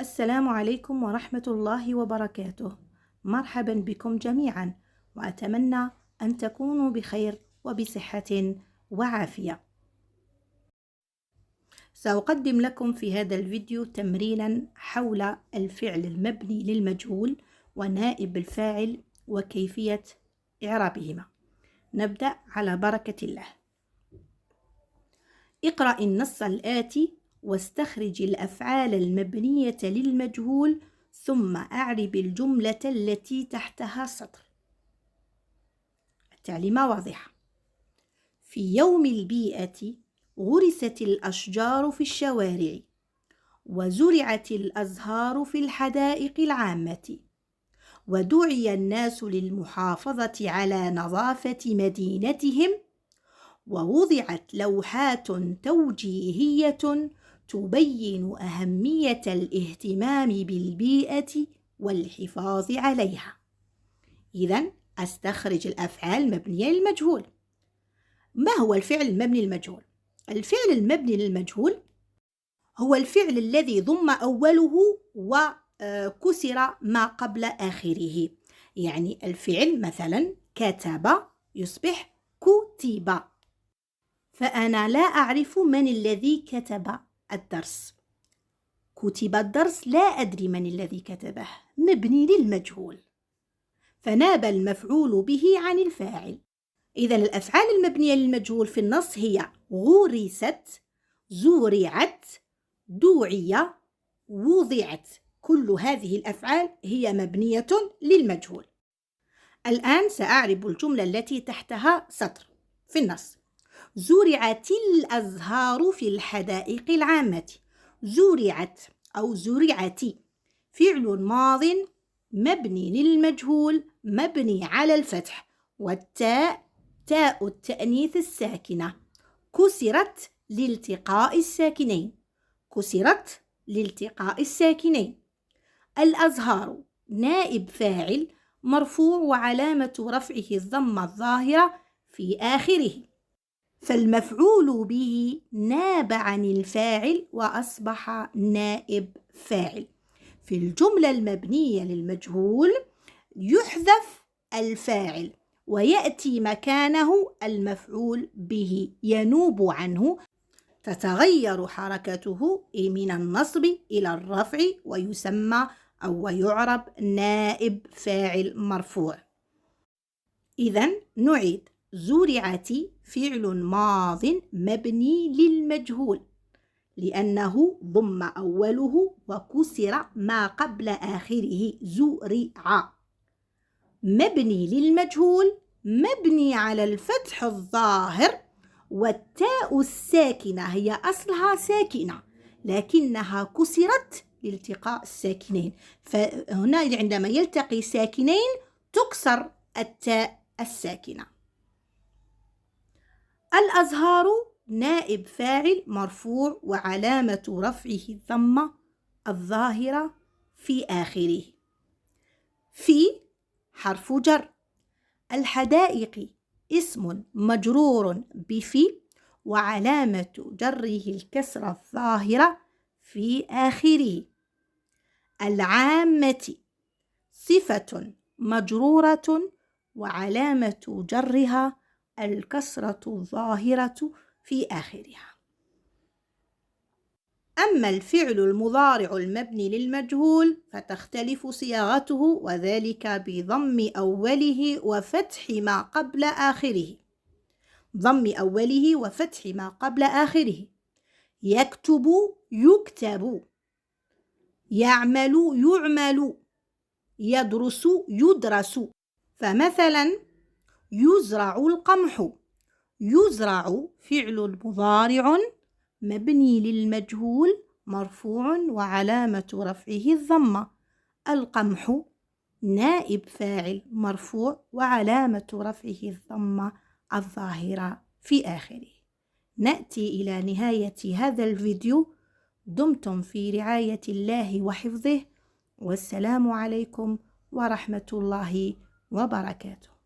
السلام عليكم ورحمة الله وبركاته. مرحبا بكم جميعا، وأتمنى أن تكونوا بخير وبصحة وعافية. سأقدم لكم في هذا الفيديو تمرينا حول الفعل المبني للمجهول ونائب الفاعل وكيفية إعرابهما. نبدأ على بركة الله. اقرأ النص الآتي واستخرج الأفعال المبنية للمجهول ثم أعرب الجملة التي تحتها سطر. التعليمة واضحة. في يوم البيئة غرست الأشجار في الشوارع، وزرعت الأزهار في الحدائق العامة، ودعي الناس للمحافظة على نظافة مدينتهم، ووضعت لوحات توجيهية تبين أهمية الاهتمام بالبيئة والحفاظ عليها. إذن أستخرج الأفعال المبنية للمجهول. ما هو الفعل المبني للمجهول؟ الفعل المبني للمجهول هو الفعل الذي ضم أوله وكسر ما قبل آخره. يعني الفعل مثلا كتب يصبح كتب. فأنا لا أعرف من الذي كتب الدرس. كتب الدرس، لا أدري من الذي كتبه، مبني للمجهول، فناب المفعول به عن الفاعل. إذن الأفعال المبنية للمجهول في النص هي غرست، زرعت، دعي، وضعت. كل هذه الأفعال هي مبنية للمجهول. الآن سأعرب الجملة التي تحتها سطر في النص. زرعت الأزهار في الحدائق العامة. زرعت أو زرعت فعل ماض مبني للمجهول مبني على الفتح، والتاء تاء التأنيث الساكنة، كسرت لالتقاء الساكنين. كسرت لالتقاء الساكنين. الأزهار نائب فاعل مرفوع وعلامة رفعه الضمة الظاهرة في آخره، فالمفعول به ناب عن الفاعل وأصبح نائب فاعل. في الجملة المبنية للمجهول يحذف الفاعل ويأتي مكانه المفعول به، ينوب عنه، تتغير حركته من النصب إلى الرفع، ويسمى أو يعرب نائب فاعل مرفوع. إذن نعيد. زرعت فعل ماض مبني للمجهول لأنه ضم أوله وكسر ما قبل آخره. زرع مبني للمجهول مبني على الفتح الظاهر، والتاء الساكنة هي أصلها ساكنة لكنها كسرت لالتقاء الساكنين، فهنا عندما يلتقي ساكنين تكسر التاء الساكنة. الأزهار نائب فاعل مرفوع وعلامة رفعه الضمة الظاهرة في آخره. في حرف جر. الحدائق اسم مجرور بفي وعلامة جره الكسرة الظاهرة في آخره. العامة صفة مجرورة وعلامة جرها الكسرة الظاهرة في آخرها. أما الفعل المضارع المبني للمجهول فتختلف صياغته، وذلك بضم أوله وفتح ما قبل آخره. ضم أوله وفتح ما قبل آخره. يكتب يكتب، يعمل يعمل، يدرس يدرس. فمثلا يزرع القمح. يزرع فعل مضارع مبني للمجهول مرفوع وعلامة رفعه الضمة. القمح نائب فاعل مرفوع وعلامة رفعه الضمة الظاهرة في آخره. نأتي إلى نهاية هذا الفيديو. دمتم في رعاية الله وحفظه، والسلام عليكم ورحمة الله وبركاته.